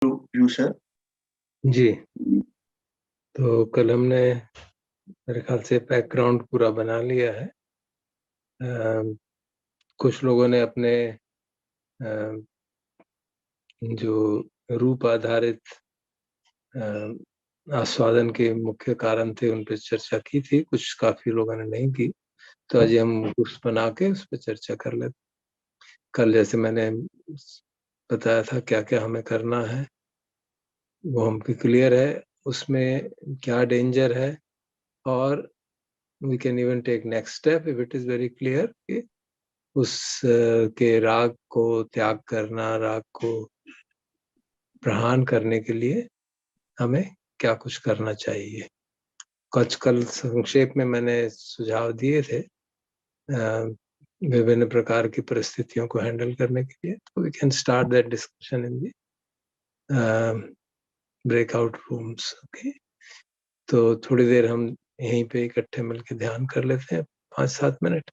You sir. जी, तो कल हमने मेरे ख्याल से बैकग्राउंड पूरा बना लिया है। कुछ लोगों ने अपने जो रूप आधारित आस्वादन के मुख्य कारण थे उन पर चर्चा की थी, कुछ काफी लोगों ने नहीं की। तो आज हम ग्रुप्स बना के उस पर चर्चा कर लेते। कल जैसे मैंने बताया था क्या क्या हमें करना है, वो हमको क्लियर है, उसमें क्या डेंजर है, और we can even take next step if it is very clear कि उस के राग को त्याग करना, राग को प्रहान करने के लिए हमें क्या कुछ करना चाहिए। कुछ कल संक्षेप में मैंने सुझाव दिए थे विभिन्न प्रकार की परिस्थितियों को हैंडल करने के लिए। तो we can start that discussion in the breakout rooms. Okay, तो थोड़ी देर हम यहीं पे इकट्ठे मिलकर ध्यान कर लेते हैं, 5-7 मिनट।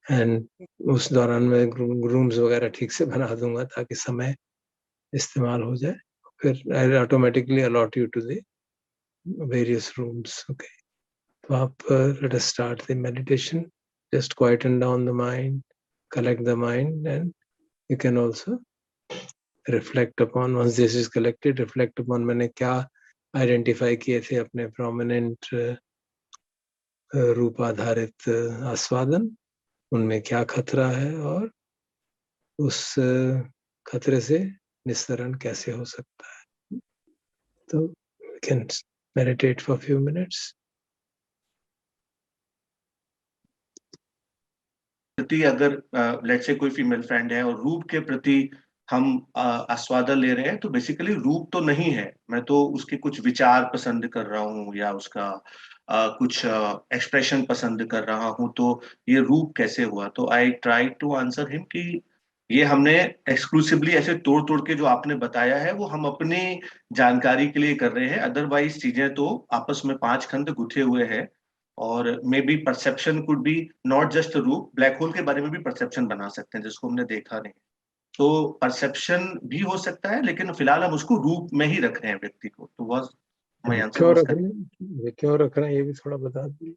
एंड उस दौरान मैं रूम्स वगैरह ठीक से बना दूंगा ताकि समय इस्तेमाल हो जाए। फिर I automatically allot you to the various rooms. Okay, तो आप let us start the meditation. Just quieten down the mind, collect the mind, and you can also reflect upon, once this is collected, reflect upon मैंने क्या identify किए थे अपने prominent रूप आधारित आस्वादन, उनमें क्या खतरा है और उस खतरे से निस्तरण कैसे हो सकता है। तो we can meditate for a few minutes. प्रति अगर लेट्स से कोई फीमेल फ्रेंड है और रूप के प्रति हम आस्वादन ले रहे हैं, तो बेसिकली रूप तो नहीं है, मैं तो उसके कुछ विचार पसंद कर रहा हूँ या उसका कुछ एक्सप्रेशन पसंद कर रहा हूँ, तो ये रूप कैसे हुआ। तो I try to answer him कि ये हमने एक्सक्लूसिवली ऐसे तोड़ तोड़ के जो आपने बताया है वो हम अपनी जानकारी के लिए कर रहे हैं, अदरवाइज चीजें तो आपस में पांच खंड गुथे हुए हैं। और may be perception could be not just रूप, ब्लैक होल के बारे में भी परसेप्शन बना सकते हैं जिसको हमने देखा नहीं। तो परसेप्शन भी हो सकता है, लेकिन फिलहाल हम उसको रूप में ही रख रहे हैं व्यक्ति को। तो वॉज माय आंसर क्यों वाज रख रहे करेक्ट। हैं, ये क्यों रख रहे हैं, ये भी थोड़ा बता दीजिए।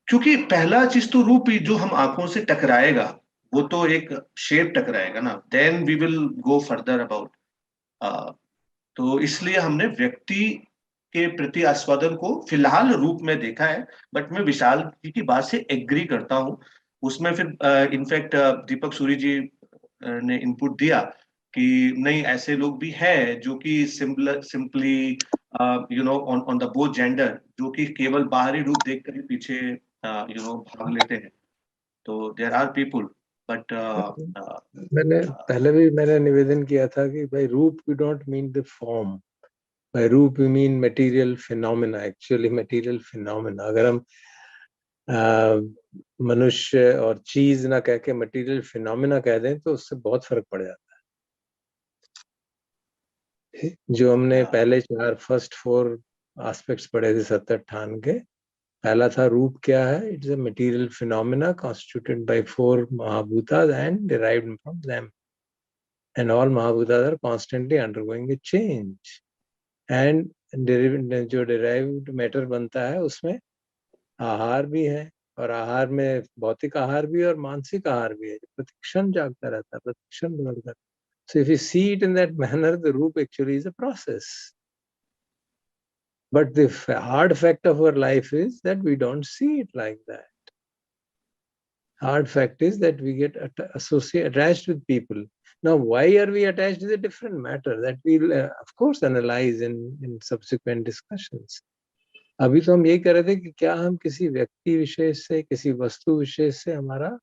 क्योंकि पहला चीज तो रूप ही जो हम आंखों से टकराएगा, वो तो एक शेप टकराएगा ना, then we will go further about. तो इसलिए हमने व्यक्ति के प्रति आस्वादन को फिलहाल रूप में देखा है। बट मैं विशाल जी की बात से एग्री करता हूँ। उसमें फिर इनफैक्ट दीपक सूरी जी ने इनपुट दिया कि नहीं, ऐसे लोग भी हैं जो कि simply on the both gender, जो कि केवल बाहरी रूप देखकर ही पीछे भाग लेते हैं। तो देयर आर पीपुल, बट मैंने पहले भी मैंने निवेदन किया था कि by rupa we don't mean the form, by rupa we mean material phenomena, actually material phenomena. अगर हम मनुष्य और चीज ना कह के मटेरियल फिनोमेना कह दें तो उससे बहुत फर्क पड़ जाता है। जो हमने पहले फर्स्ट 4 एस्पेक्ट्स पढ़े थे सत्तर ठान के, पहला था रूप क्या है, it is a material phenomena constituted by 4 महाभूतास and derived from them, and all महाभूतास are constantly undergoing a change. And जो डिराइव्ड मैटर बनता है उसमें आहार भी है, और आहार में भौतिक आहार भी और मानसिक आहार भी है, प्रतिक्षण जागता रहता है, प्रतिक्षण बदलता है। So if you see it in that manner, the roop actually is a process. But the hard fact of our life is that we don't see it like that. Hard fact is that we get attached with people. Now, why are we attached is a different matter that we'll, of course, analyze in subsequent discussions. अभी तो हम यही कर रहे थे कि क्या हम किसी व्यक्ति विशेष से, किसी वस्तु विशेष से हमारा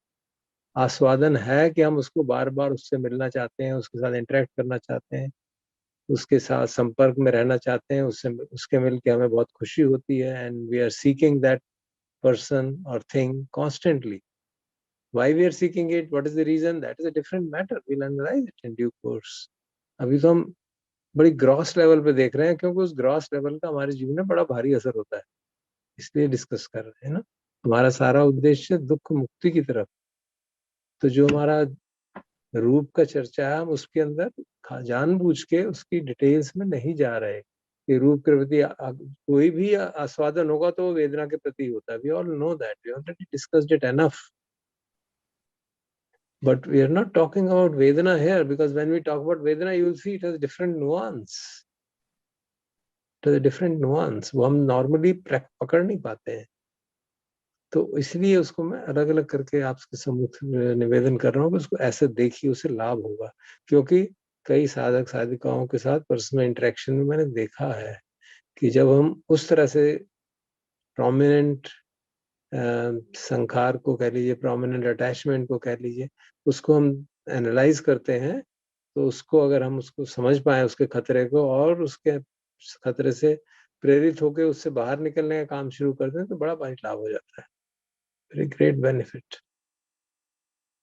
आस्वादन है कि हम उसको बार बार उससे मिलना चाहते हैं, उसके साथ इंटरेक्ट करना चाहते हैं, उसके साथ संपर्क में रहना चाहते हैं, उसके मिल के हमें बहुत खुशी होती है, and we are seeking that person or thing constantly. Why we are seeking it, what is the reason, that is a different matter, we'll analyze it in due course. अभी तो हम बड़ी ग्रॉस लेवल पे देख रहे हैं, क्योंकि उस ग्रॉस लेवल का हमारे जीवन में बड़ा भारी असर होता है, इसलिए डिस्कस कर रहे हैं ना। हमारा सारा उद्देश्य दुख मुक्ति की तरफ। तो जो हमारा रूप का चर्चा है, हम उसके अंदर जानबूझ के उसकी डिटेल्स में नहीं जा रहे कि रूप के प्रति कोई भी आस्वादन होगा तो वो वेदना के प्रति होता है. We all know that, we already discussed it enough. But we are not talking about Vedana here, because when we talk about Vedana, you will see it has different nuance. It has a different nuance. वो हम normally पकड़ नहीं पाते हैं. तो इसलिए उसको मैं अलग अलग करके आपके सम्मुख निवेदन कर रहा हूँ कि उसको ऐसे देखिए, उसे लाभ होगा. क्योंकि कई साधक साधिकाओं के साथ पर्सनल इंटरेक्शन में मैंने देखा है कि जब हम उस तरह से प्रोमिनेंट संखार को कह लीजिए, प्रोमिनेंट अटैचमेंट को कह लीजिए, उसको हम एनालाइज करते हैं, तो उसको अगर हम उसको समझ पाए उसके खतरे को, और उसके खतरे से प्रेरित होकर उससे बाहर निकलने का काम शुरू करते हैं, तो बड़ा भारी लाभ हो जाता है. Very great benefit.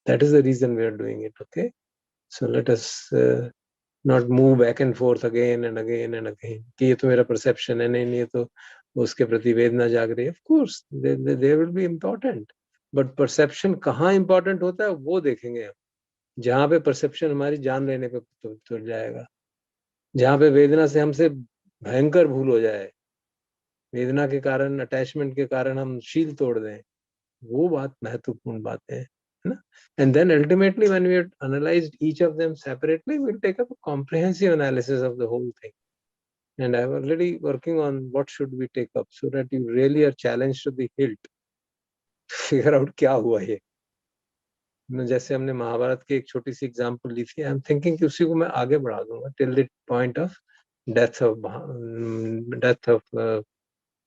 That is the reason we are doing it. Okay, so let us not move back and forth again and again and again कि ये तो मेरा परसेप्शन है, नहीं ये तो उसके प्रति वेदना जाग रही है. Of course they will be important, but perception कहाँ इम्पोर्टेंट होता है वो देखेंगे हम. जहां पे परसेप्शन हमारी जान लेने पे तुल जाएगा, जहां पे वेदना से हमसे भयंकर भूल हो जाए, वेदना के कारण, अटैचमेंट के कारण हम शील तोड़ दें, वो बात महत्वपूर्ण बातें हैं, है ना. And then ultimately when we have analyzed each of them separately, we'll take up a comprehensive analysis of the whole thing. And I'm already working on what should we take up, so that you really are challenged to the hilt. Figure out क्या हुआ ये. जैसे हमने महाभारत की एक छोटी सी example ली थी, I am thinking कि उसी को मैं आगे बढ़ा दूंगा till the point of death of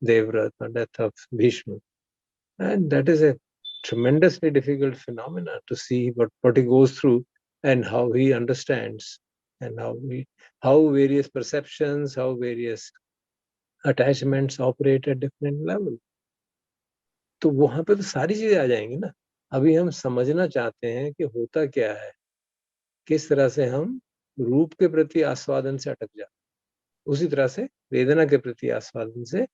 Devavrata और death of Bhishma. And that is a tremendously difficult phenomena to see what he goes through and how he understands, and how various perceptions, how various attachments operate at different level. तो वहां पे तो सारी चीजें आ जाएंगी ना. अभी हम समझना चाहते हैं कि होता क्या है, किस तरह से हम रूप के प्रति आस्वादन से अटक जाते, उसी तरह से वेदना के प्रति आस्वादन से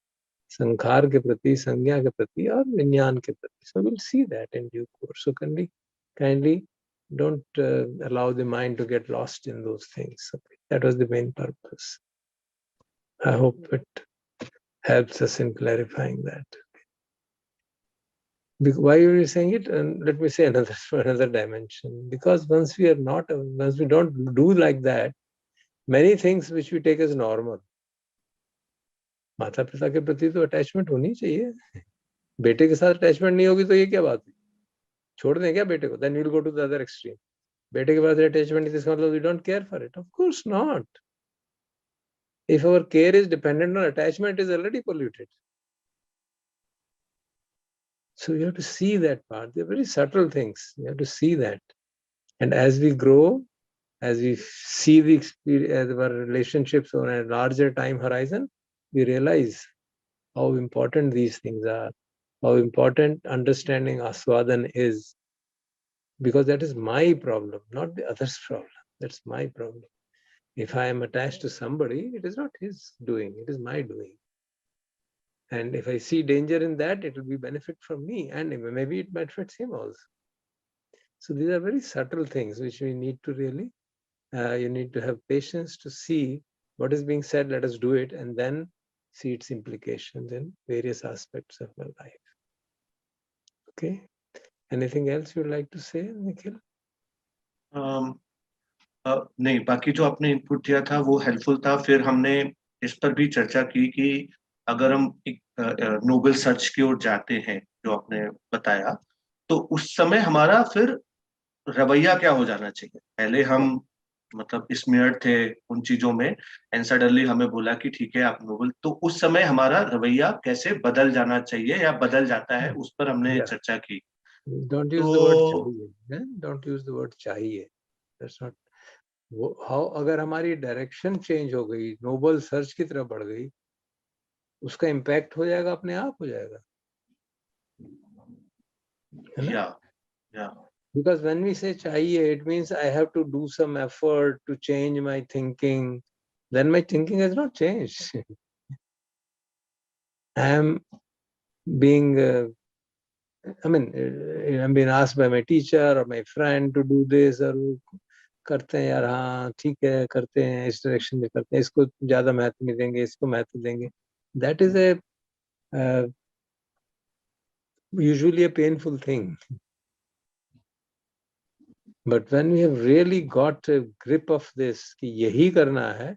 संखार के प्रति, संज्ञा के प्रति और विज्ञान के प्रति. So we'll see that in due course. So kindly don't allow the mind to get lost in those things. Okay. That was the main purpose. I hope it helps us in clarifying that. Why are you saying it? And let me say another dimension. Because once we don't do like that, many things which we take as normal. माता पिता के प्रति तो attachment होनी चाहिए. बेटे के साथ अटैचमेंट नहीं होगी तो ये क्या बात है? छोड़ दें क्या बेटे को? Then we'll go to the other extreme. बेटे के पास अटैचमेंट नहीं, इसका मतलब we don't care for it. Of course not. If our care is dependent on attachment, it is already polluted. So you have to see that part. They're very subtle things. You have to see that. And as we grow, as we see the experience, our relationships on a larger time horizon, we realize how important these things are, how important understanding Aswadan is. Because that is my problem, not the other's problem. That's my problem. If I am attached to somebody, it is not his doing, it is my doing. And if I see danger in that, it will be benefit from me, and maybe it benefits him also. So these are very subtle things which we need to really, you need to have patience to see what is being said, let us do it, and then see its implications in various aspects of our life. Okay. Anything else you'd like to say, Nikhil? नहीं, बाकी जो आपने input दिया था वो helpful था. फिर हमने इस पर भी चर्चा की कि अगर हम एक नोबल सर्च की ओर जाते हैं, जो आपने बताया, तो उस समय हमारा फिर रवैया क्या हो जाना चाहिए. पहले हम मतलब स्मेयर थे उन चीजों में, एंड सडनली हमें बोला कि ठीक है आप नोबल, तो उस समय हमारा रवैया कैसे बदल जाना चाहिए या बदल जाता है, उस पर हमने चर्चा की. Don't use the word चाहिए. Don't use the word चाहिए. That's not. how अगर हमारी डायरेक्शन चेंज हो गई, नोबल सर्च की तरफ बढ़ गई, उसका इम्पैक्ट हो जाएगा, अपने आप हो जाएगा. Yeah. Because when we say चाहिए, it means I have to do some effort to change my thinking. Then my thinking has not changed. I am being I mean, I'm being asked by my teacher or my friend to do this, और वो करते हैं यार, हाँ ठीक है करते हैं, इस डायरेक्शन में करते हैं, इसको ज्यादा महत्व नहीं देंगे, इसको महत्व देंगे. That is a usually a painful thing. But when we have really got a grip of this, कि यही करना है,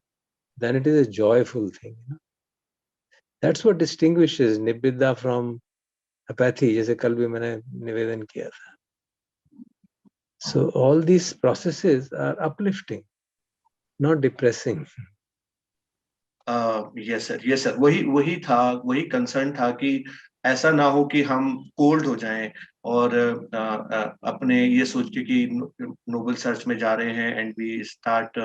then it is a joyful thing. You know? That's what distinguishes nibbida from apathy, जैसे कल भी मैंने निवेदन किया था. So all these processes are uplifting, not depressing. Yes sir, yes sir, वही था, वही कंसर्न था कि ऐसा ना हो कि हम कोल्ड हो जाएं और अपने ये सोच के कि नोबल सर्च में जा रहे हैं एंड वी स्टार्ट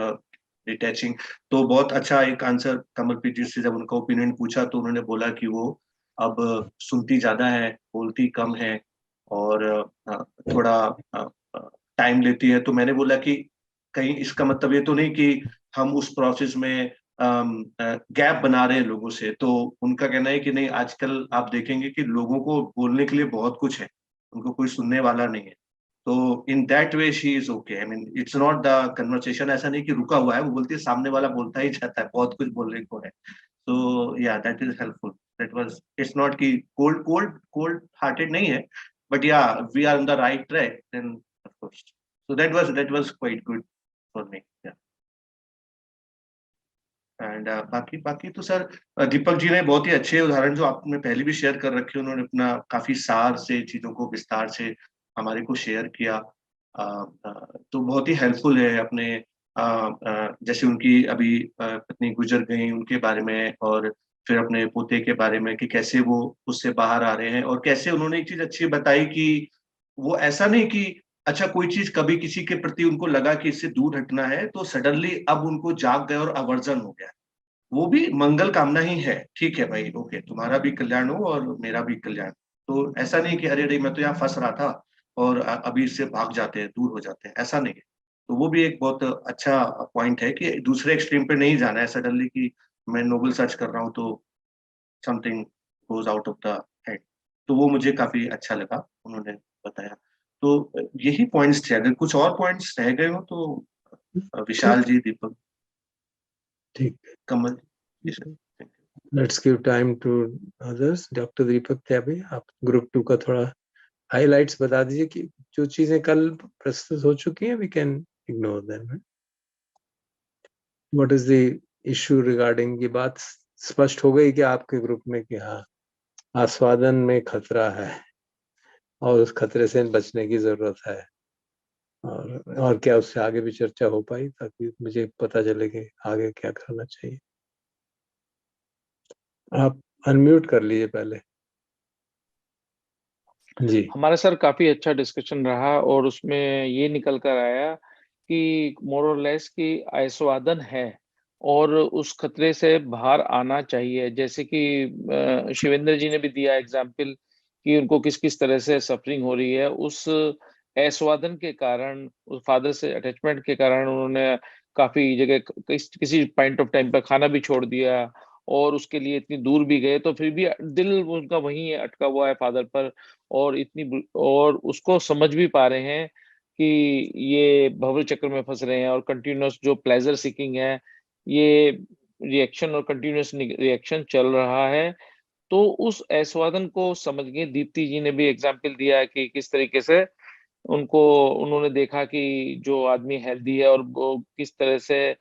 डिटैचिंग. तो बहुत अच्छा एक आंसर कमलप्रीत जी से जब उनका ओपिनियन पूछा तो उन्होंने बोला कि वो अब सुनती ज्यादा है, बोलती कम है और थोड़ा टाइम लेती है. तो मैंने बोला कि कहीं इसका मतलब ये तो नहीं कि हम उस प्रोसेस में गैप बना रहे हैं लोगों से. तो उनका कहना है कि नहीं, आजकल आप देखेंगे कि लोगों को बोलने के लिए बहुत कुछ है, उनको कोई सुनने वाला नहीं है. तो in that way she is okay. I mean it's not the conversation, ऐसा नहीं कि रुका हुआ है, वो बोलती है सामने वाला बोलता ही जाता है, बहुत कुछ बोलने को है. तो yeah that is helpful. That was, it's not कि कोल्ड हार्टेड नहीं है, but yeah we are on the right track then of course. So that was quite good for me. And बाकी बाकी तो सर दीपक जी ने बहुत ही अच्छे उदाहरण जो आपने पहले भी शेयर कर रखे, उन्होंने अपना काफी सार से चीजों को विस्तार से हमारे को शेयर किया. तो बहुत ही हेल्पफुल है. अपने जैसे उनकी अभी पत्नी गुजर गई उनके बारे में, और फिर अपने पोते के बारे में कि कैसे वो उससे बाहर आ रहे हैं, और कैसे उन्होंने एक चीज अच्छी बताई कि वो ऐसा नहीं कि अच्छा कोई चीज कभी किसी के प्रति उनको लगा कि इससे दूर हटना है तो सडनली अब उनको जाग गए और अवर्जन हो गया. वो भी मंगल कामना ही है, ठीक है भाई, ओके, तुम्हारा भी कल्याण हो और मेरा भी कल्याण. तो ऐसा नहीं कि अरे अरे मैं तो यहाँ फंस रहा था और अभी इससे भाग जाते हैं, दूर हो जाते हैं, ऐसा नहीं है. तो वो भी एक बहुत अच्छा पॉइंट है कि दूसरे एक्सट्रीम पे नहीं जाना है सडनली कि मैं नोबल सर्च कर रहा हूँ तो something goes out of the head. तो वो मुझे काफी अच्छा लगा उन्होंने बताया. तो यही पॉइंट्स थे. अगर कुछ और पॉइंट्स रह गए हो तो विशाल ठीक जी, दीपक, ठीक. Kamal ji sir. Let's give time to others. Doctor Deepak Tyabji, आप ग्रुप 2 का थोड़ा हाइलाइट्स बता दीजिए कि जो चीजें कल प्रस्तुत हो चुकी हैं, we can ignore them. What is the issue regarding, ये बात स्पष्ट हो गई कि आपके ग्रुप में कि हाँ आस्वादन में खतरा है और उस खतरे से बचने की जरूरत है, और क्या उससे आगे भी चर्चा हो पाई ताकि मुझे पता चले कि आगे क्या करना चाहिए. आप अनम्यूट कर लीजिए पहले जी. हमारा सर काफी अच्छा डिस्कशन रहा और उसमें ये निकल कर आया कि मोर और लेस की आस्वादन है और उस खतरे से बाहर आना चाहिए. जैसे कि शिवेंद्र जी ने भी दिया एग्जाम्पल कि उनको किस किस तरह से सफरिंग हो रही है, उस आस्वादन के कारण, उस फादर से अटैचमेंट के कारण उन्होंने काफी जगह किसी पॉइंट ऑफ टाइम पर खाना भी छोड़ दिया और उसके लिए इतनी दूर भी गए, तो फिर भी दिल उनका वहीं अटका हुआ है फादर पर. और उसको समझ भी पा रहे हैं कि ये भंवर चक्र में फंस रहे हैं और कंटिन्यूअस जो प्लेजर सीकिंग है, ये रिएक्शन और कंटिन्यूअस रिएक्शन चल रहा है. तो उस आस्वादन को समझ गए. दीप्ति जी ने भी एग्जाम्पल दिया कि किस तरीके से उन्होंने देखा कि जो आदमी हेल्दी है और वो किस तरह से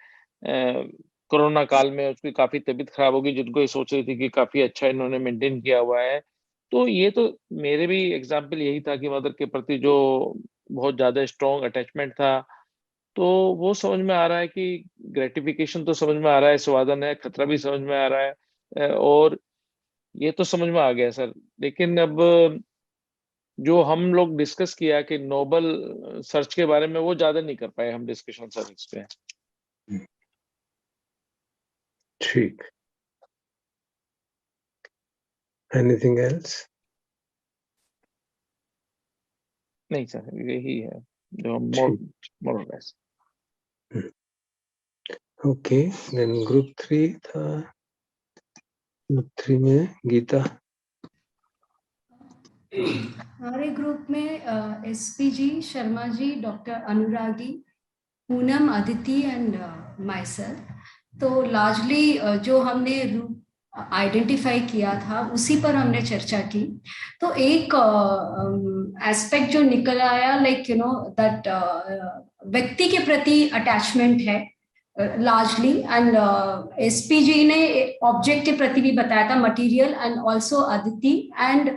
कोरोना काल में उसकी काफी तबीयत खराब होगी, जिनको ये सोच रही थी कि काफी अच्छा इन्होंने मेंटेन किया हुआ है. तो ये तो मेरे भी एग्जाम्पल यही था कि मदर के प्रति जो बहुत ज्यादा स्ट्रॉन्ग अटैचमेंट था. तो वो समझ में आ रहा है कि ग्रेटिफिकेशन तो समझ में आ रहा है, स्वादन है, खतरा भी समझ में आ रहा है, और ये तो समझ में आ गया सर. लेकिन अब जो हम लोग डिस्कस किया कि नोबल सर्च के बारे में, वो ज्यादा नहीं कर पाए हम डिस्कशन सर इस पे. ठीक. Anything else? नहीं सर, यही है जो मोर और लेस. ओके, देन ग्रुप 3 था. ग्रुप 3 में गीता. हमारे ग्रुप में SPG, Sharma ji, doctor Anuragi, Poonam, Aditi and myself. तो लार्जली जो हमने रूप आइडेंटिफाई किया था उसी पर हमने चर्चा की। तो एक एस्पेक्ट जो निकल आया, लाइक दैट व्यक्ति के प्रति अटैचमेंट है लार्जली, एंड SPG ने ऑब्जेक्ट के प्रति भी बताया था, material, and also Aditi, and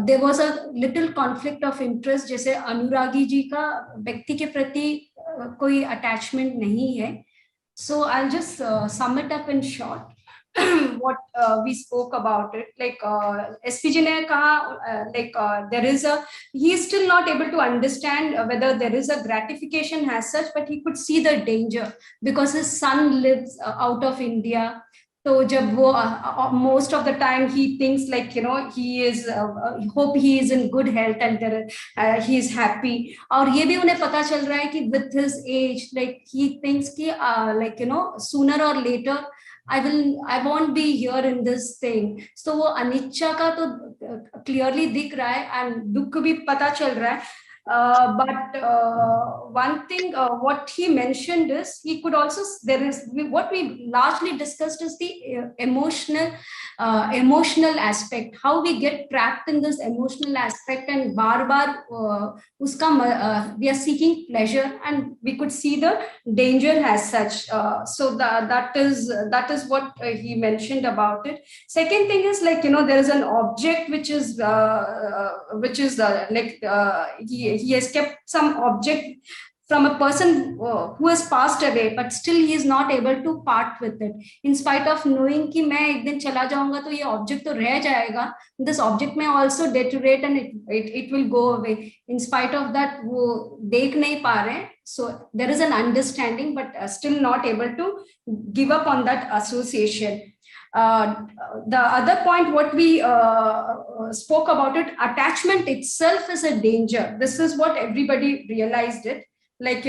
there was a little conflict of interest, जैसे अनुरागी जी का व्यक्ति के प्रति कोई अटैचमेंट नहीं है। So I just sum it up in short what we spoke about it. Like SPG ने कहा, like there is a, he is still not able to understand whether there is a gratification as such, but he could see the danger because his son lives out of India. तो जब वो most of the time he thinks like he is hope he is in good health and there he is happy. और ये भी उन्हें पता चल रहा है कि with his age, like he thinks कि like sooner or later I won't be here in this thing. So वो अनिच्छा का तो clearly दिख रहा है and दुख भी पता चल रहा है. But one thing what he mentioned is he could also, there is what we largely discussed is the emotional aspect, how we get trapped in this emotional aspect and bar uska we are seeking pleasure and we could see the danger as such. So that is what he mentioned about it. Second thing is like there is an object which is like he has kept some object from a person who has passed away, but still he is not able to part with it, in spite of knowing कि मैं एक दिन चला जाऊंगा तो ये object तो रह जाएगा, this object may also deteriorate and it will go away. In spite of that वो देख नहीं पा रहे, so there is an understanding but still not able to give up on that association. The other point what we spoke about it, attachment itself is a danger. This is what everybody realized it, like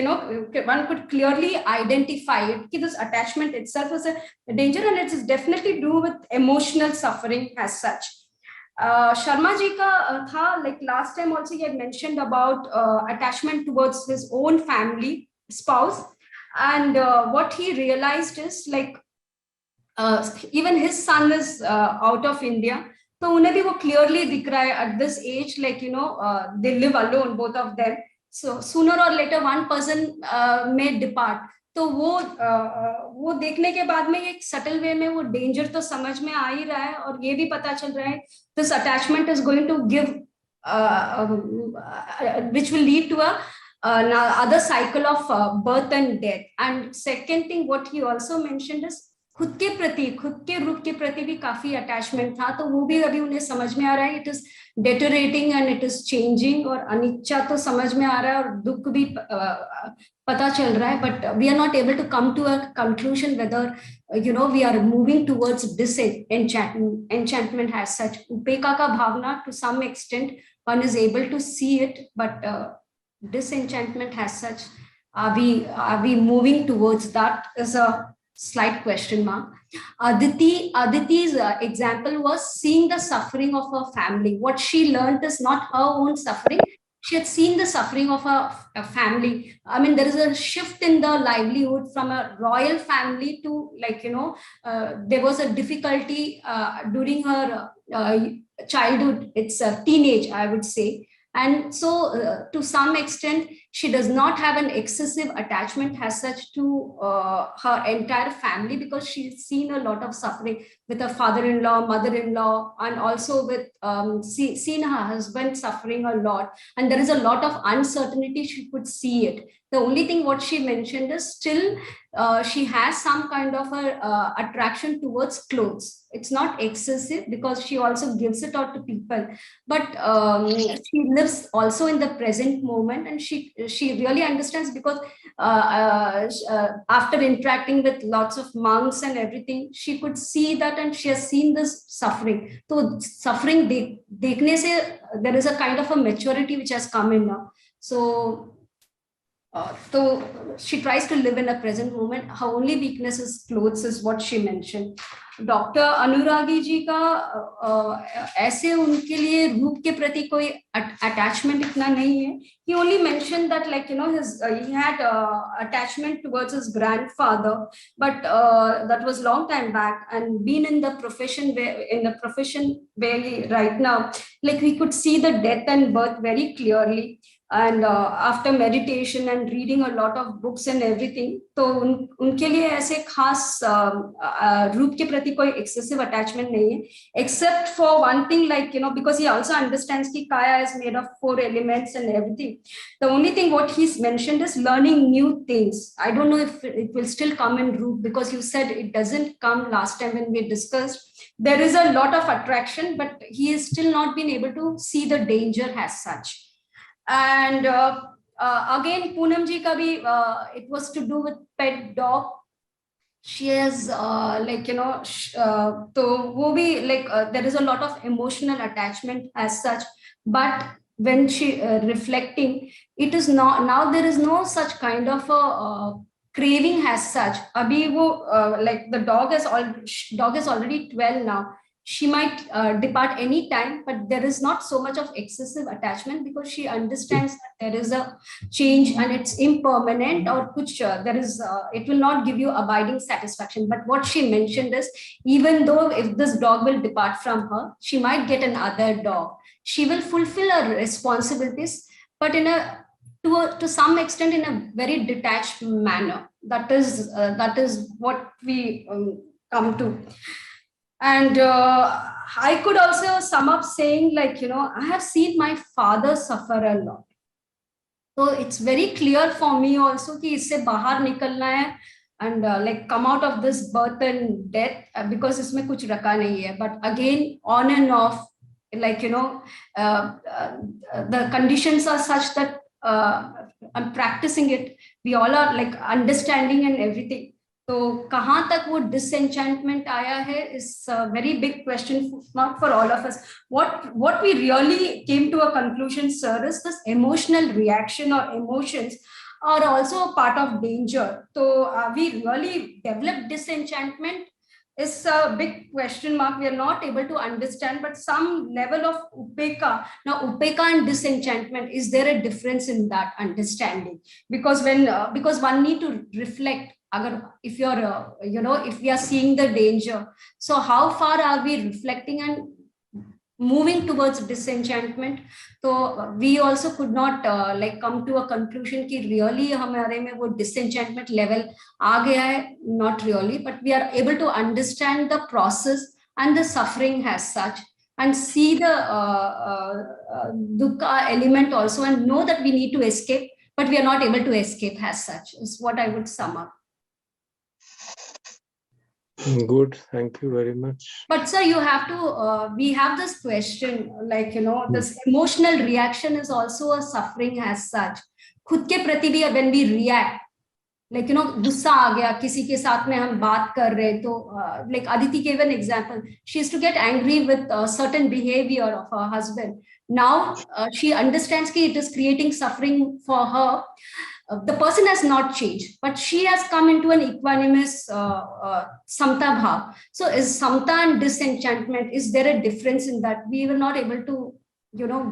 one could clearly identify it कि this attachment itself is a danger and it is definitely do with emotional suffering as such. Sharma ji ka tha, like last time also he had mentioned about attachment towards his own family, spouse, and what he realized is like even his son is out of India, तो उन्हें भी वो clearly दिख रहा है at this age, like they live alone, both of them. So sooner or later one person may depart. तो वो देखने के बाद में एक subtle way में वो danger तो समझ में आ ही रहा है और ये भी पता चल रहा है this attachment is going to give which will lead to a other cycle of birth and death. And second thing what he also mentioned is खुद के प्रति, खुद के रूप के प्रति भी काफी अटैचमेंट था, तो वो भी अभी उन्हें समझ में आ रहा है it is deteriorating and it is changing, और अनिच्छा तो समझ में आ रहा है और दुख भी पता चल रहा है, but we are not able to come to a conclusion whether we are moving towards disenchantment has such. उपेक्षा का भावना to some extent one is able to see it, but disenchantment has such, are we moving towards that is a slight question mark. Aditi's example was seeing the suffering of her family. What she learned is not her own suffering. She had seen the suffering of a family. I mean, there is a shift in the livelihood from a royal family to like, there was a difficulty during her childhood. It's a teenage, I would say. And so to some extent, she does not have an excessive attachment as such to her entire family, because she's seen a lot of suffering with her father-in-law, mother-in-law, and also with seen her husband suffering a lot. And there is a lot of uncertainty, she could see it. The only thing what she mentioned is still she has some kind of a attraction towards clothes. It's not excessive because she also gives it out to people, but she lives also in the present moment, and she really understands, because after interacting with lots of monks and everything, she could see that, and she has seen this suffering. So suffering dekhne se there is a kind of a maturity which has come in now. So So she tries to live in a present moment. Her only weakness is clothes, is what she mentioned. Doctor Anuragi ji का ऐसे उनके लिए रूप के प्रति कोई attachment इतना नहीं है. He only mentioned that, like, he had attachment towards his grandfather, but that was long time back, and being in the profession where right now, like, we could see the death and birth very clearly. And after meditation and reading a lot of books and everything, तो उनके लिए ऐसे खास रूप के प्रति कोई excessive attachment नहीं है, except for one thing, like, because he also understands कि kaya is made of 4 elements and everything. The only thing what he's mentioned is learning new things. I don't know if it will still come in Roop, because you said it doesn't come last time when we discussed. There is a lot of attraction, but he has still not been able to see the danger as such. And again, Poonam ji ka bhi, it was to do with pet dog. She has so wo bhi, like, there is a lot of emotional attachment as such, but when she reflecting, it is not, now there is no such kind of a craving as such. Abhi wo, like, the dog is already 12 now. She might depart any time, but there is not so much of excessive attachment, because she understands that there is a change and it's impermanent, or kuch, there is it will not give you abiding satisfaction. But what she mentioned is, even though if this dog will depart from her, she might get another dog. She will fulfill her responsibilities, but to some extent in a very detached manner. That is what we come to. And I could also sum up saying, like, I have seen my father suffer a lot. So it's very clear for me also कि इससे बाहर निकलना है, and like, come out of this birth and death, because इसमें कुछ रखा नहीं है. But again, on and off, like, the conditions are such that I'm practicing it. We all are, like, understanding and everything. तो कहाँ तक वो disenchantment आया है is a very big question mark for all of us. What we really came to a conclusion, sir, is this emotional reaction or emotions are also a part of danger. So we really developed disenchantment is a big question mark. We are not able to understand, but some level of upeka. Now, upeka and disenchantment, is there a difference in that understanding? Because because one need to reflect. If you're, if we are seeing the danger, so how far are we reflecting and moving towards disenchantment? So we also could not like come to a conclusion कि really हमारे में वो disenchantment level आ गया है. Not really, but we are able to understand the process and the suffering as such, and see the dukkha element also, and know that we need to escape, but we are not able to escape as such, is what I would sum up. Good, thank you very much. But sir, you have to, we have this question, like, this emotional reaction is also a suffering as such. खुद के प्रति भी when we react, like, गुस्सा आ गया, किसी के साथ में हम बात कर रहे, तो like Aditi gave an example. She used to get angry with certain behavior of her husband. Now she understands that it is creating suffering for her. The person has not changed, but she has come into an equanimous samta bhav. So is samta and disenchantment, is there a difference in that? We were not able to,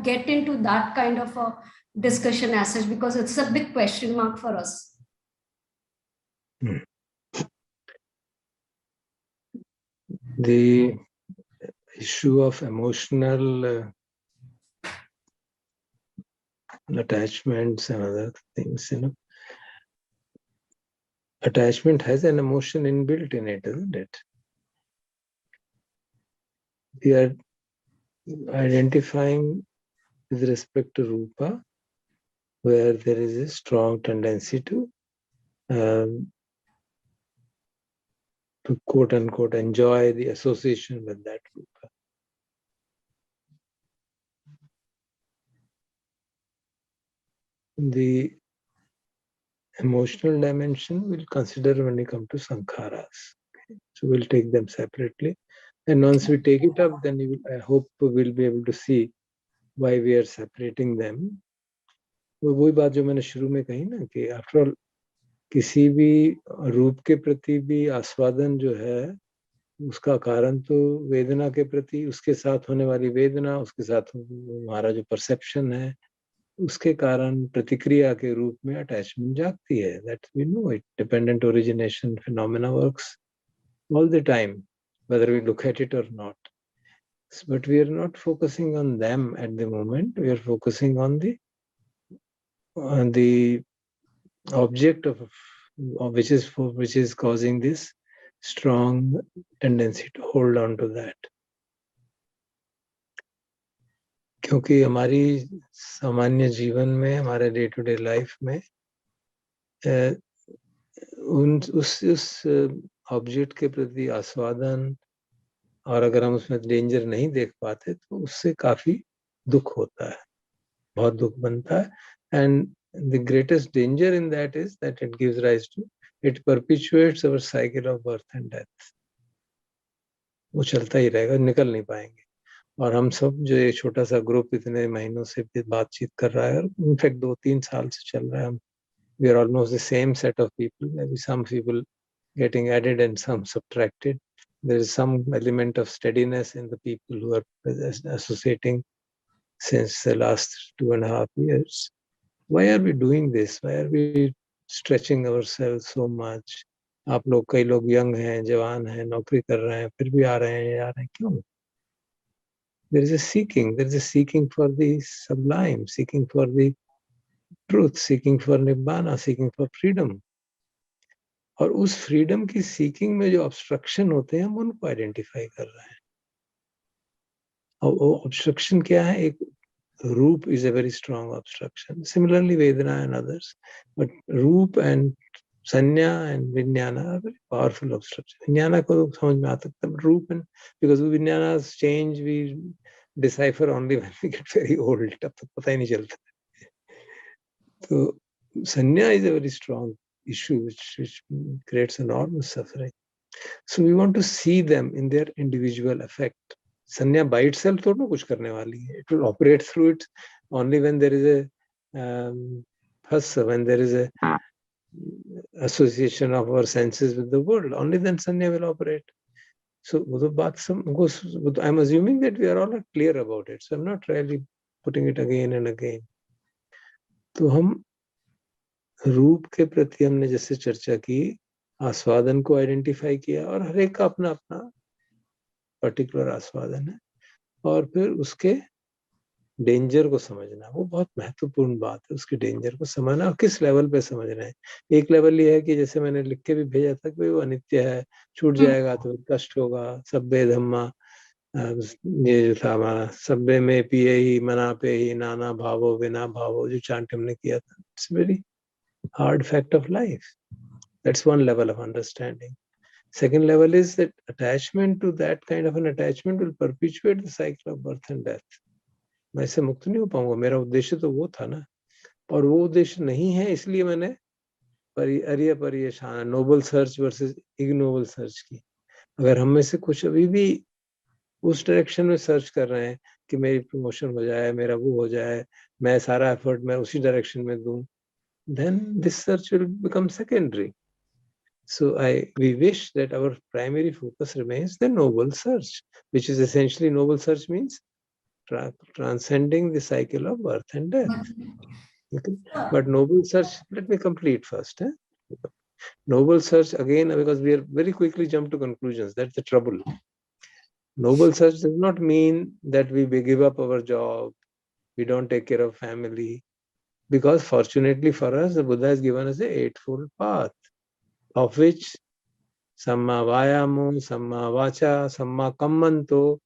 get into that kind of a discussion as such, because it's a big question mark for us. The issue of emotional attachments and other things, attachment has an emotion inbuilt in it, isn't it? We are identifying with respect to Rūpa, where there is a strong tendency to quote unquote enjoy the association with that Rūpa. The emotional dimension we'll consider when we come to sankharas. Okay? So we'll take them separately. And once we take it up, then I hope we'll be able to see why we are separating them. वही बात जो मैंने शुरू में कही ना कि after all किसी भी रूप के प्रति भी आस्वादन जो है उसका कारण तो वेदना के प्रति, उसके साथ होने वाली वेदना, उसके साथ हमारा जो परसेप्शन है, उसके कारण प्रतिक्रिया के रूप में अटैचमेंट जागती है. That we know it. Dependent origination phenomena works all the time, whether we look at it or not. But we are not focusing on them at the moment. We are focusing on the object of which is causing this strong tendency to hold on to that. क्योंकि हमारी सामान्य जीवन में, हमारे day to day life में उस object के प्रति आस्वादन, और अगर हम उसमें डेंजर नहीं देख पाते तो उससे काफी दुख होता है, बहुत दुख बनता है. And the greatest danger in that is that it gives rise to, it perpetuates our cycle of birth and death. वो चलता ही रहेगा, निकल नहीं पाएंगे. और हम सब जो ये छोटा सा ग्रुप इतने महीनों से बातचीत कर रहा है, और इनफैक्ट 2-3 साल से चल रहा है, हम we are almost the same set of people, maybe some people getting added and some subtracted. There is some element of steadiness in the people who are associating since the last 2.5 years. Why are we doing this? Why are we stretching ourselves so much? आप लोग, कई लोग young हैं, जवान हैं, नौकरी कर रहे हैं, फिर भी आ रहे हैं, क्यों? There is a seeking for the sublime, seeking for the truth, seeking for nibbana, seeking for freedom. और उस फ्रीडम की सीकिंग में जो ऑब्स्ट्रक्शन होते हैं, हम उनको आइडेंटिफाई कर रहे हैं. और वो ऑब्स्ट्रक्शन क्या है? एक rupa is a very strong obstruction. Similarly vedana and others, but rupa and sanjna and vigyan are very powerful obstruction. विज्ञान को समझ में आ सकता है, but rupa and because vigyan change we decipher only when we get very old. तब तक पता ही नहीं चलता. तो संज्ञा is a very strong issue which creates enormous suffering. So we want to see them in their individual effect. Sanya by itself तो ना कुछ करने वाली है. It will operate through it only when there is a when there is a association of our senses with the world. Only then Sanya will operate. So वो तो बात सब, I'm assuming that we are all clear about it. So I'm not really putting it again and again. तो हम रूप के प्रति हमने जैसे चर्चा की, आस्वादन को आइडेंटिफाई किया, और हर एक का अपना अपना पर्टिकुलर आस्वादन है, और फिर उसके डेंजर को समझना, वो बहुत महत्वपूर्ण बात है. उसके डेंजर को समझना, और किस लेवल पे समझना है. एक लेवल ये है कि जैसे मैंने लिख के भी भेजा था कि वो अनित्य है, छूट जाएगा तो कष्ट होगा. सब्बे धम्मा, ये जो था हमारा, सब्बे में पिए ही मना पे ही नाना भावो बिना भावो, जो चांट हमने किया था. It's very hard fact of life. That's one level of understanding. Second level is that attachment to that kind of an attachment will perpetuate the cycle of birth and death. मैं इससे मुक्त नहीं हो पाऊंगा. मेरा उद्देश्य तो वो था ना, और वो उद्देश्य नहीं है, इसलिए मैंने Ariya Pariyesana, noble search versus ignoble search की. अगर हम में से कुछ अभी भी उस डायरेक्शन में सर्च कर रहे हैं कि मेरी प्रमोशन हो जाए, मेरा वो हो जाए, मैं सारा एफर्ट मैं उसी डायरेक्शन में दूं, then this search will become secondary. So we wish that our primary focus remains the noble search, which is essentially, noble search means transcending the cycle of birth and death. Okay? But noble search, let me complete first. Noble search, again, because we are very quickly jump to conclusions. That's the trouble. Noble search does not mean that we give up our job, we don't take care of family. Because fortunately for us, the Buddha has given us the eightfold path, of which Samma Vayamo, Samma Vacha, Samma Kammanto,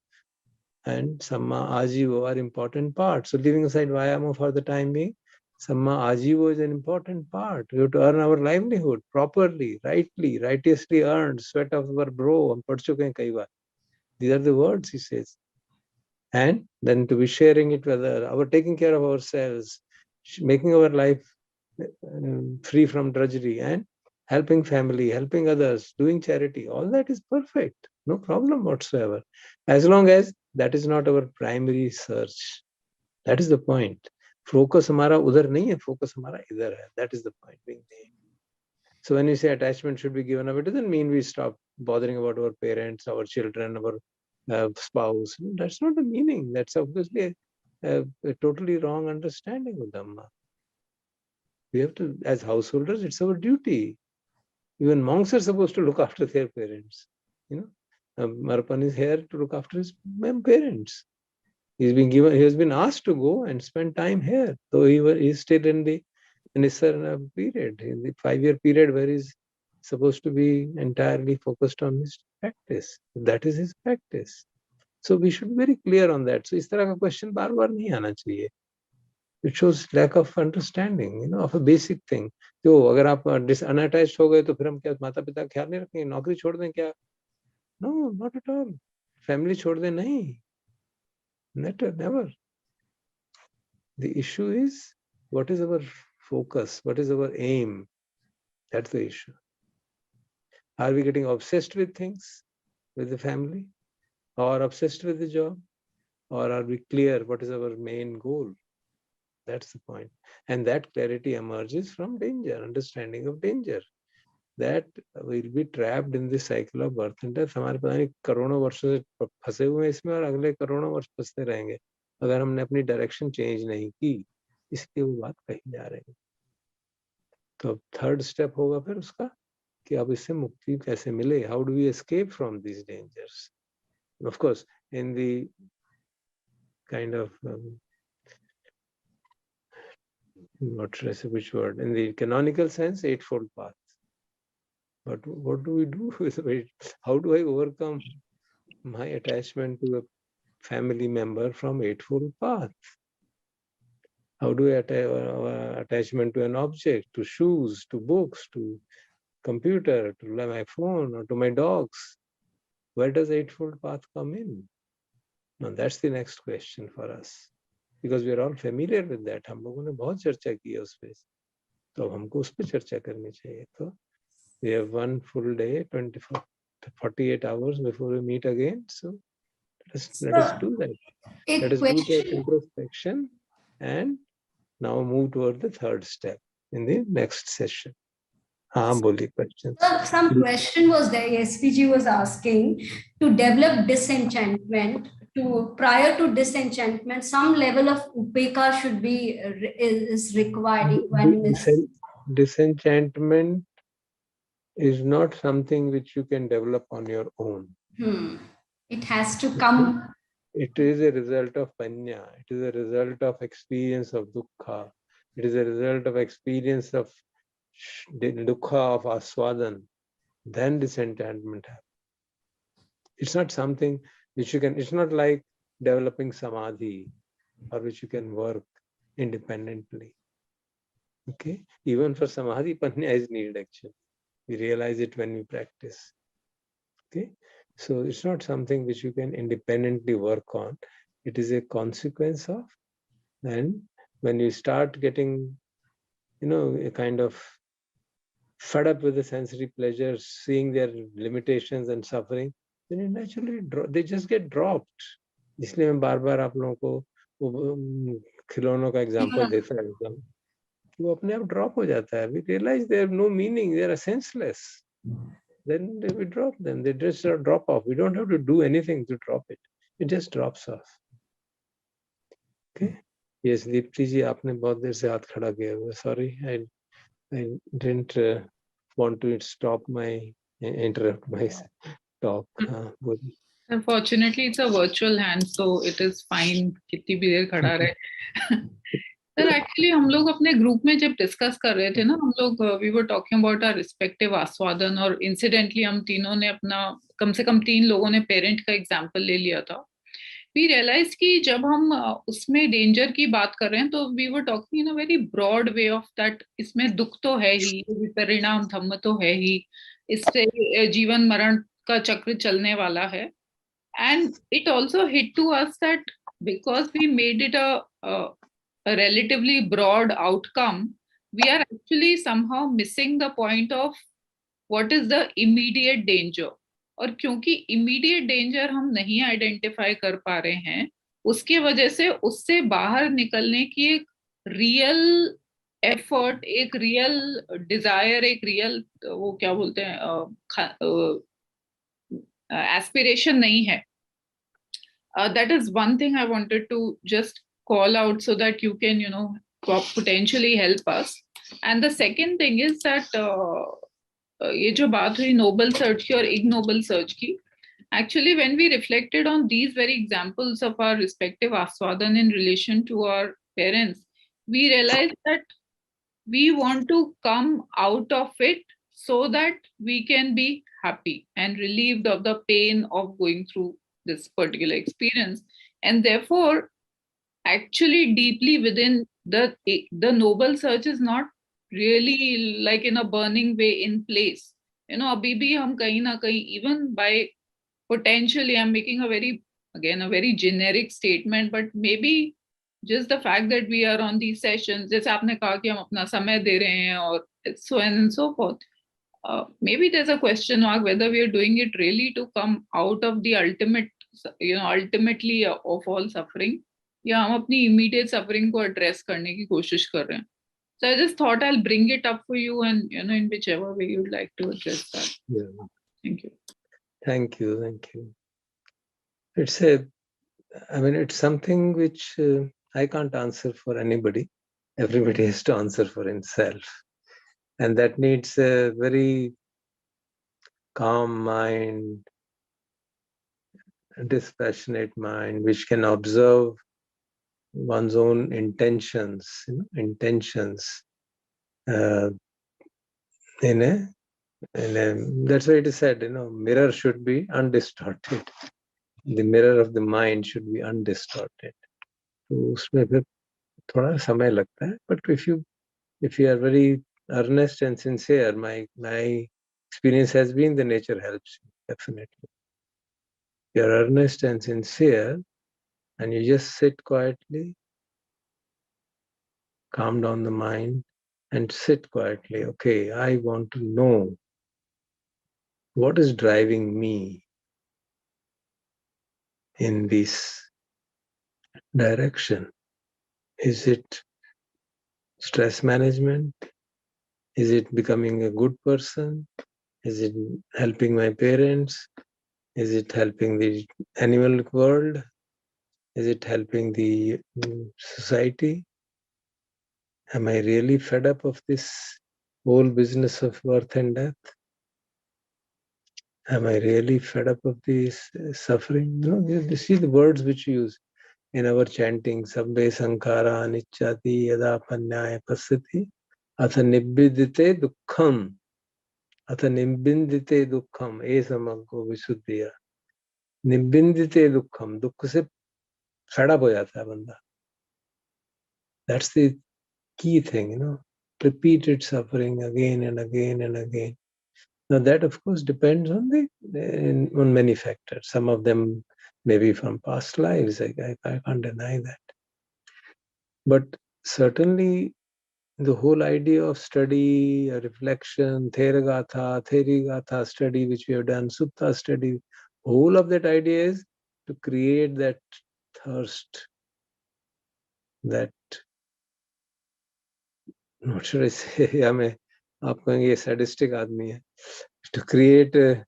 and Samma Ajivo are important parts. So leaving aside Vayamo for the time being, Samma Ajivo is an important part. We have to earn our livelihood properly, righteously earned, sweat of our brow. These are the words he says. And then to be sharing it with our taking care of ourselves, making our life free from drudgery, and helping family, helping others, doing charity, all that is perfect. No problem whatsoever. As long as that is not our primary search. That is the point. Focus हमारा उधर नहीं है, focus हमारा इधर है. That is the point being made. So when we say attachment should be given up, it doesn't mean we stop bothering about our parents, our children, our spouse. That's not the meaning. That's obviously a totally wrong understanding of Dhamma. We have to, as householders, it's our duty. Even monks are supposed to look after their parents. Marpan is here to look after his parents. He has been asked to go and spend time here, though he's still in the period, in the 5-year period where he's supposed to be entirely focused on his practice. That is his practice. So we should be very clear on that. So इस तरह का question बार-बार नहीं आना चाहिए. It shows lack of understanding, of a basic thing. तो अगर आप unattached हो गए तो फिर हम क्या माता पिता का ख्याल नहीं रखेंगे, नौकरी छोड़ दें क्या? No, not at all. Family छोड़ दें नहीं. Never. The issue is, what is our focus? What is our aim? That's the issue. Are we getting obsessed with things, with the family, or obsessed with the job? Or are we clear what is our main goal? That's the point. And that clarity emerges from danger, understanding of danger. That we'll be trapped in this cycle of birth and death. हमारे पता नहीं करोड़ों वर्षों से फंसे हुए हैं इसमें और अगले करोड़ों वर्ष फंसते रहेंगे अगर हमने अपनी डायरेक्शन चेंज नहीं की, इसलिए वो बात कही जा रही है. तो थर्ड स्टेप होगा फिर उसका कि अब इससे मुक्ति कैसे मिले. How do we escape from these dangers? Of course, in the kind of not sure which word, in the canonical sense, eightfold path. But what do we do with it? How do I overcome my attachment to a family member from eightfold path? How do I attachment to an object, to shoes, to books, to computer, to my phone, or to my dogs? Where does eightfold path come in? Now that's the next question for us, because we are all familiar with that. हम लोगों ने बहुत चर्चा की है उस पे, तो अब हमको उस पे चर्चा करनी चाहिए. तो we have one full day, 48 hours before we meet again. So let us do that. Let us do that introspection and now move toward the third step in the next session. Questions. Some question was there. SPG was asking to develop disenchantment. Prior to disenchantment, some level of upeka should be is required. Disenchantment is not something which you can develop on your own. It has to come. It is a result of panya. It is a result of experience of dukkha. It is a result of experience of the dukkha of aswadan. Then disenchantment happens. It's not something which you can, it's not like developing samadhi or which you can work independently. Okay? Even for samadhi, panya is needed actually. We realize it when we practice. Okay? So it's not something which you can independently work on. It is a consequence of, and when you start getting, a kind of fed up with the sensory pleasures, seeing their limitations and suffering, then you naturally they just get dropped. इसलिए मैं बार-बार आप लोगों को वो खिलौनों का example देता रहता हूँ. वो अपने आप ड्रॉप हो जाता है. We realize they have no meaning, they are senseless. Then we drop them. They just drop off. We don't have to do anything to drop it. It just drops off. Okay. Yes, Deepti ji, आपने बहुत देर से हाथ खड़ा किया हुआ. Sorry, I didn't want to interrupt my talk. Unfortunately, it's a virtual hand, so it is fine. कितनी भी देर खड़ा रहे. सर एक्चुअली हम लोग अपने ग्रुप में जब डिस्कस कर रहे थे ना, हम लोग we were talking about our respective aswadan, और इंसिडेंटली हम तीनों ने अपना, कम से कम 3 लोगों ने पेरेंट का एग्जांपल ले लिया था. वी रियलाइज कि जब हम उसमें डेंजर की बात कर रहे हैं तो we were talking in a very broad way of that. इसमें दुख तो है ही, परिणाम धम्म तो है ही, इससे जीवन मरण का चक्र चलने वाला है. And it also hit to us that because we made it a relatively broad outcome, we are actually somehow missing the point of what is the immediate danger. और क्योंकि immediate danger हम नहीं identify कर पा रहे हैं, उसके वजह से उससे बाहर निकलने की एक रियल एफर्ट, एक रियल डिजायर, एक रियल वो क्या बोलते हैं एस्पिरेशन नहीं है. That is one thing I wanted to just call out so that you can, potentially help us. And the second thing is that ये जो बात हुई noble search की और ignoble search की, actually when we reflected on these very examples of our respective aswadan in relation to our parents, we realized that we want to come out of it so that we can be happy and relieved of the pain of going through this particular experience. And therefore, actually deeply within the noble search is not really like in a burning way in place. Abhi bhi hum kahin na kahin, even by potentially, I'm making a very generic statement, but maybe just the fact that we are on these sessions, जैसे आपने कहा कि हम अपना समय दे रहे हैं और so on and so forth. Maybe there's a question mark whether we are doing it really to come out of the ultimately of all suffering, या हम अपनी immediate suffering को address करने की कोशिश कर रहे हैं. So I just thought I'll bring it up for you, and in whichever way you'd like to address that. Yeah. Thank you. Thank you. Thank you. It's something which I can't answer for anybody. Everybody has to answer for himself. And that needs a very calm mind, a dispassionate mind, which can observe one's own intentions, that's why it is said, mirror should be undistorted. The mirror of the mind should be undistorted. तो उसमें फिर थोड़ा समय लगता है, but if you are very earnest and sincere, my experience has been the nature helps you, definitely. You are earnest and sincere, and you just sit quietly, calm down the mind, and sit quietly. Okay, I want to know what is driving me in this direction. Is it stress management? Is it becoming a good person? Is it helping my parents? Is it helping the animal world? Is it helping the society? Am I really fed up of this whole business of birth and death? Am I really fed up of this suffering? You see the words which we use in our chanting, Sabbe Sankhara Anichati Yada Panyaya Pasati Atha Nibbidite Dukkham Atha Nibbindite Dukkham Esamaggo Visuddhiya. Nibbindite Dukkham, दुख से fed up हो जाता है बंदा. That's the key thing, repeated suffering again and again and again. Now that of course depends on on many factors. Some of them may be from past lives. I can't deny that. But certainly the whole idea of study, reflection, Therigatha study, which we have done, Sutta study, whole of that idea is to create that thirst, that, what should I say, या मैं आप कहेंगे ये sadistic आदमी है, to create a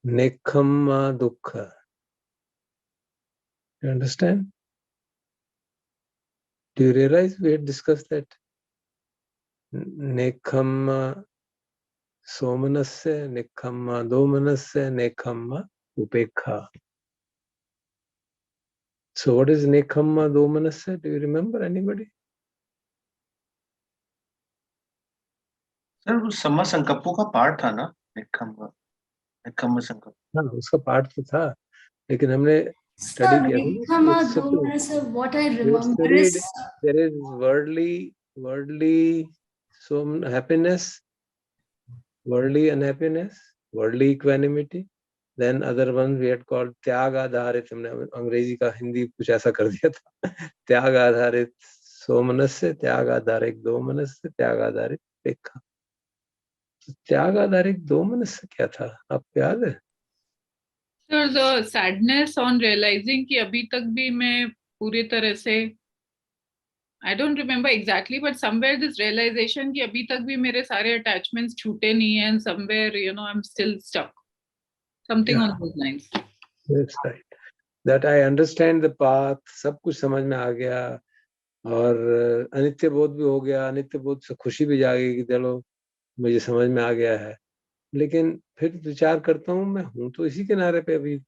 nekhamma dukkha. You understand? Do you realize we had discussed that? Nekhamma somanasya, nekhamma domanasya, nekhamma upekha. So what is nekhamma domanasya? Do you remember anybody? Sir वो सम्मा संकल्पों का part था ना, निकम्मा संकल्प. हाँ, उसका part तो था, लेकिन हमने स्टडी किया था. What I remember is there is worldly happiness, worldly unhappiness, worldly equanimity. Then other one we had called त्याग आधारित, हमने अंग्रेजी का हिंदी कुछ ऐसा कर दिया था. त्याग आधारित सोमनस्य, त्याग आधारित दोमनस्य, त्याग आधारित उपेक्षा. त्याग आधारित दोमनस्य क्या था, आपको याद है? Sir, the sadness on realizing कि अभी तक भी मैं पूरी तरह से I don't remember exactly, but somewhere this realization कि अभी तक भी मेरे सारे attachments छूटे नहीं हैं, and somewhere, I'm still stuck. Something on those lines. That's right. That I understand the path, सब कुछ समझ में आ गया, और अनित्य बोध भी हो गया, अनित्य बोध से खुशी भी जागी कि चलो मुझे समझ में आ गया है, लेकिन फिर विचार करता हूँ मैं हूँ तो इसी किनारे पे अभी,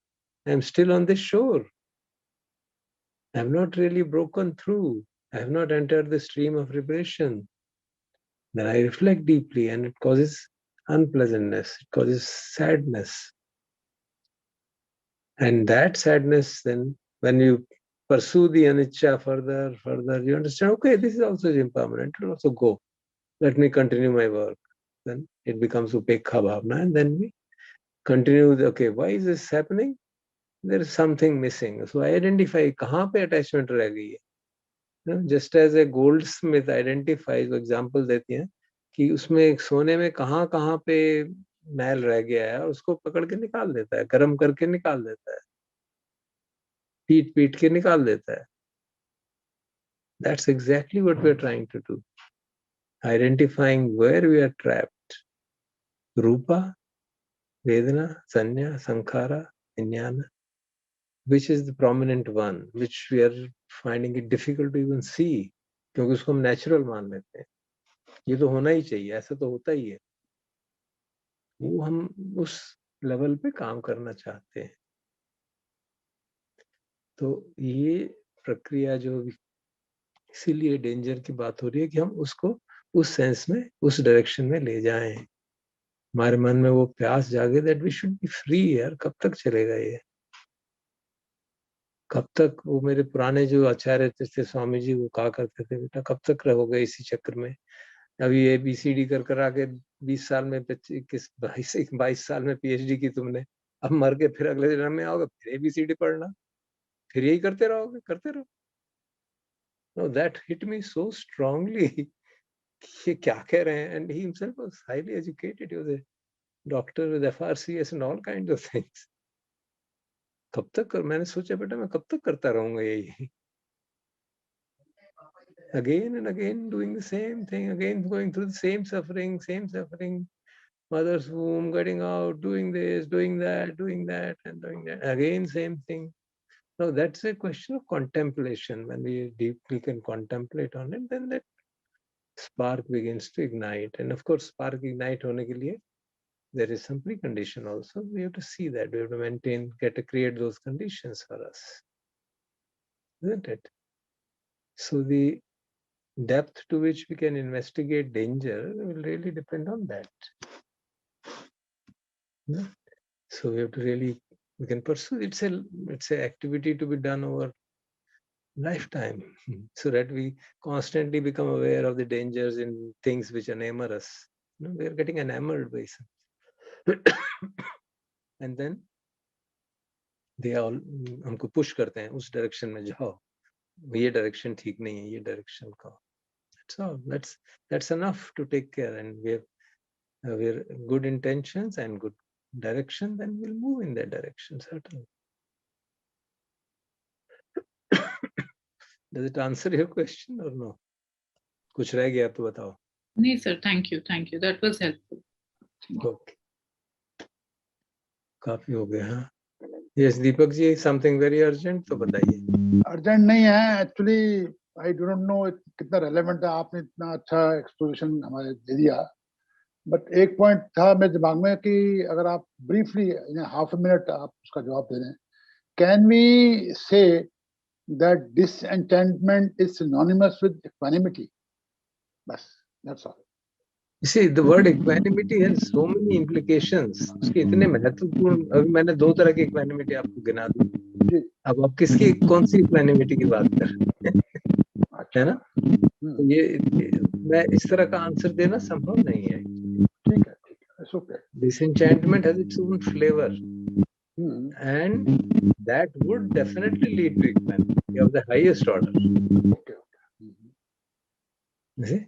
I am still on this shore. I have not really broken through. I have not entered the stream of liberation. Then I reflect deeply, and it causes unpleasantness, it causes sadness. And that sadness, then, when you pursue the anicca further, you understand, okay, this is also impermanent, it will also go. Let me continue my work. Then it becomes upekha bhavana, and then we continue, okay, why is this happening? There is something missing. So I identify kahan pe attachment reh gayi hai. Just as a goldsmith identifies, example देती है कि उसमें एक सोने में कहाँ कहाँ पे मैल रह गया है और उसको पकड़ के निकाल देता है, गर्म करके निकाल देता है, पीट के निकाल देता है. That's exactly what we are trying to do. Identifying where we are trapped. Rūpa, Vedana, Sanya, Sankhara, Vijnana. Which is the prominent one, which we are finding it difficult to even see, क्योंकि उसको हम natural मान लेते हैं. ये तो होना ही चाहिए, ऐसा तो होता ही है. वो हम उस लेवल पे काम करना चाहते हैं. तो ये प्रक्रिया जो इसीलिए डेंजर की बात हो रही है कि हम उसको उस सेंस में, उस डायरेक्शन में ले जाएं. हमारे मन में वो प्यास जागे that we should be free. यार कब तक चलेगा ये? कब तक? वो मेरे पुराने जो आचार्य थे स्वामी जी, वो कहा करते थे, बेटा कब तक रहोगे इसी चक्कर में? अभी ABCD कर आके 20 साल में 22 साल में PhD की तुमने, अब मर के फिर अगले जन्म में आओगे, फिर ABCD पढ़ना, फिर यही करते रहोगे, करते रहो. No, that hit me so strongly. ये क्या कह रहे हैं? And he himself was highly educated. He was a doctor with FRCS and all kinds of things. कब तक? मैंने सोचा बेटा मैं कब तक करता रहूंगा यही? Again and again doing the same thing, again going through the same suffering, mother's womb, getting out, doing this, doing that, and doing that. Again, same thing. No, that's a question of contemplation. When we deeply can contemplate on it, then that spark begins to ignite. And of course, spark ignite hone ke liye, there is some precondition also. We have to see that. We have to maintain, create those conditions for us. Isn't it? So the depth to which we can investigate danger will really depend on that. Yeah. So we have to really, we can pursue. It's a activity to be done over lifetime, so that we constantly become aware of the dangers in things which enamor us. We are getting enamored by something. And then they all हमको push करते हैं उस direction में जाओ, ये direction ठीक नहीं है, ये direction का. That's all. That's enough to take care. And we're good intentions and good direction, then we'll move in that direction, certainly. Does it answer your question or no? कुछ रह गया तो बताओ. नहीं sir, thank you. That was helpful. Okay. काफी हो गया. हाँ. Yes, Deepak ji, something very urgent तो बताइए. अर्जेंट नहीं है एक्चुअली. आई डोंट नो कितना रेलेवेंट है. आपने इतना अच्छा एक्सपोजिशन हमारे दे दिया, बट एक पॉइंट था मेरे दिमाग में कि अगर आप ब्रीफली हाफ अ मिनट आप उसका जवाब दे दें. Can we say that disenchantment is synonymous with equanimity? बस, that's all. You see, the word equanimity has so many implications. उसके इतने महत्वपूर्ण, अभी मैंने 2 तरह की equanimity आपको गिना दी. अब आप किसकी कौन सी equanimity की बात कर रहे हैं? है ना? तो ये मैं इस तरह का आंसर देना संभव नहीं है. ठीक है, it's okay. Disenchantment has its own flavor, and that would definitely lead to equanimity of the highest order. Okay. You see?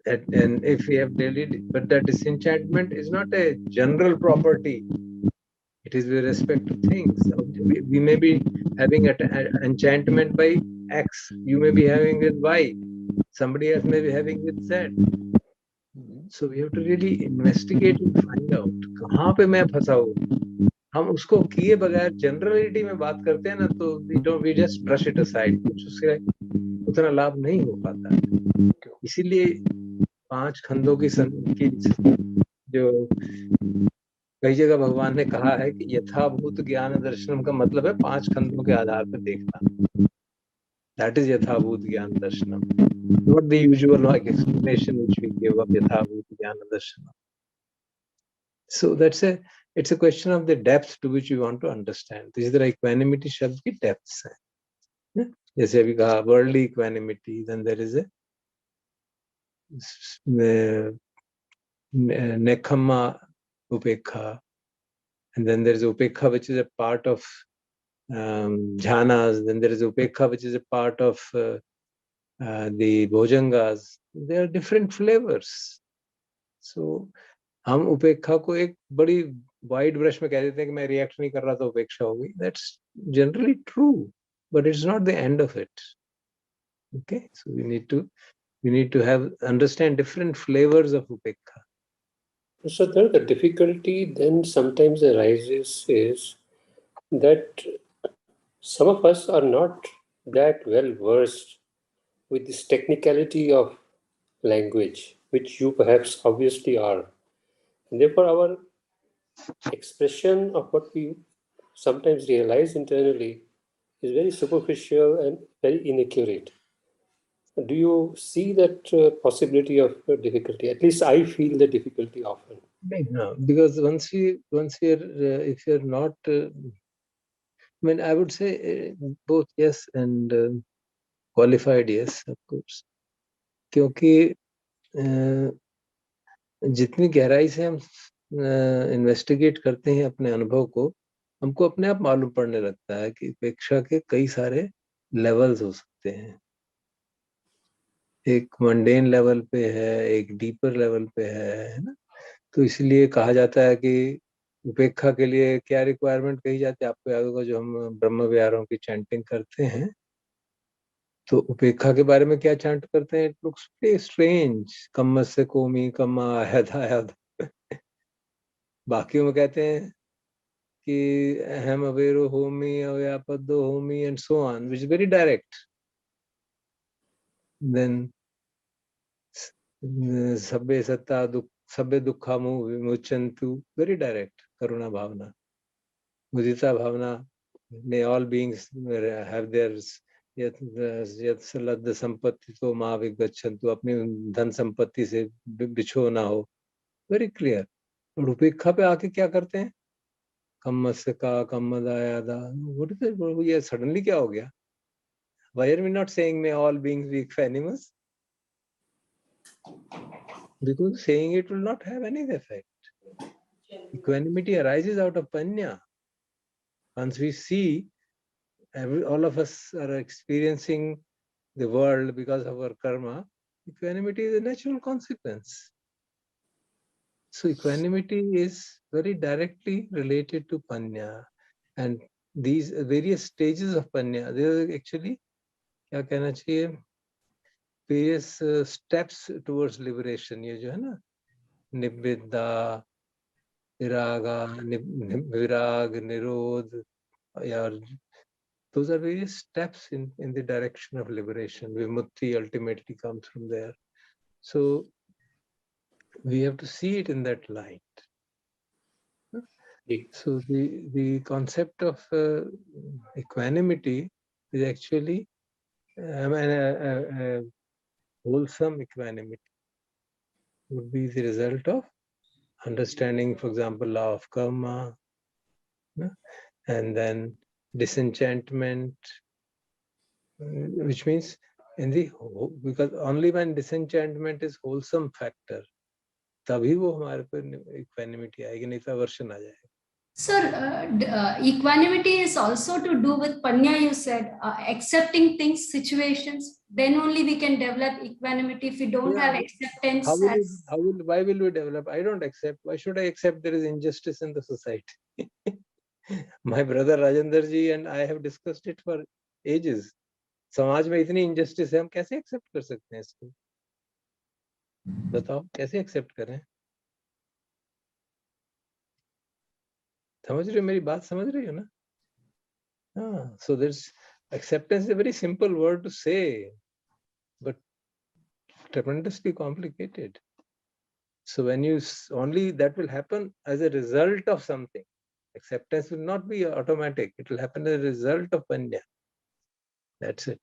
And if we have really, but that disenchantment is not a general property. It is with respect to things. We may be having an enchantment by X, you may be having with Y, somebody else may be having with Z. So we have to really investigate and find out कहाँ पे मैं फंसा हूँ. हम उसको किए बगैर generality में बात करते हैं ना, तो we just brush it aside. कुछ उससे उतना लाभ नहीं हो पाता. इसीलिए 5 खंडों की जो कई जगह भगवान ने कहा है कि यथाभूत ज्ञान दर्शनम का मतलब है 5 खंडों के आधार पर देखना. That is यथाभूत ज्ञान दर्शनम, not the usual explanation which we give of यथाभूत ज्ञान दर्शनम. So it's a question of the depth to which you want to understand. This is the equanimity शब्द की depths है. जैसे अभी कहा worldly equanimity, then there is a nekhamma upekha, and then there is upekha which is a part of jhanas, then there is upekha which is a part of the bhojangas. There are different flavors. So हम उपेक्षा को एक बड़ी wide brush में कह देते हैं कि मैं रिएक्ट नहीं कर रहा तो उपेक्षा होगी. That's generally true, but it's not the end of it. Okay, so we need to have understand different flavors of upekha. So the difficulty then sometimes arises is that some of us are not that well versed with this technicality of language, which you perhaps obviously are. And therefore, our expression of what we sometimes realize internally is very superficial and very inaccurate. Do you see that possibility of difficulty? At least I feel the difficulty often. No, because once you're if you're not, I mean, I would say both yes and qualified yes, of course. क्योंकि जितनी गहराई से हम investigate करते हैं अपने अनुभव को, हमको अपने आप मालूम पड़ने लगता है कि उपेक्षा के कई सारे लेवल्स हो सकते हैं. एक मंडेन लेवल पे है, एक डीपर लेवल पे है ना. तो इसलिए कहा जाता है कि उपेक्षा के लिए क्या रिक्वायरमेंट कही जाती है. आपको याद होगा जो हम ब्रह्म विहारों की चैंटिंग करते हैं, तो उपेक्षा के बारे में क्या चैंट करते हैं. It looks very strange. कम्म से कोमी कम्मा आयद. बाकियों में कहते हैं कि अहम अवेरो होमी अव्यापदो होमी and so on, which is very direct. Then सबे सत्ता दुख सबे दुखा विमुच्यन्तु, वेरी डायरेक्ट. करुणा भावना, मुदिता भावना, may all beings have their यत् संपत्ति तो माँ विगच्छन्तु, अपनी धन संपत्ति से बिछो ना हो. Very clear. और उपेक्षा पे आके क्या करते हैं, कम्मस्य का कम्मदायादा. व्हाट इज इट, ये सडनली क्या हो गया. Why are we not saying may all beings be equanimous? Because saying it will not have any effect. Equanimity arises out of panya. Once we see all of us are experiencing the world because of our karma, equanimity is a natural consequence. So equanimity is very directly related to panya, and these various stages of panya, they are actually क्या कहना चाहिए, various steps towards liberation. ये जो है ना, निब्बिदा, विरागा, विराग, निरोध, या those are various steps in the direction of liberation. Vimutti ultimately comes from there. So we have to see it in that light. So the concept of equanimity is actually wholesome equanimity would be the result of understanding, for example, law of karma, and then disenchantment, which means because only when disenchantment is wholesome factor, तभी वो हमारे पर equanimity आएगी, नहीं तो aversion आ जाएगा. Sir, equanimity is also to do with panya. You said accepting things, situations. Then only we can develop equanimity. If we don't have acceptance, why will we develop? I don't accept. Why should I accept there is injustice in the society? My brother Rajendra ji and I have discussed it for ages. समाज में इतनी injustice है, हम कैसे accept कर सकते हैं इसको? बताओ कैसे accept करें? समझ रहे हो मेरी बात? समझ रही हो ना? हाँ, so there's acceptance is a very simple word to say, but tremendously complicated. So when you only that will happen as a result of something. Acceptance will not be automatic. It will happen as a result of panya. That's it.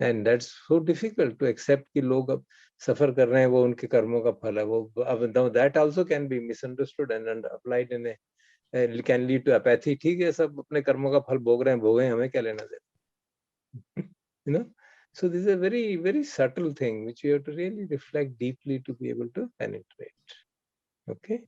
And that's so difficult to accept कि लोग अब सफर कर रहे हैं, वो उनके कर्मों का फल है. वो अब that also can be misunderstood and applied in a can lead to apathy. ठीक है, सब अपने कर्मों का फल भोग रहे हैं, भोगें, हमें क्या लेना देना? You know, so this is a very, very subtle thing which you have to really reflect deeply to be able to penetrate. Okay.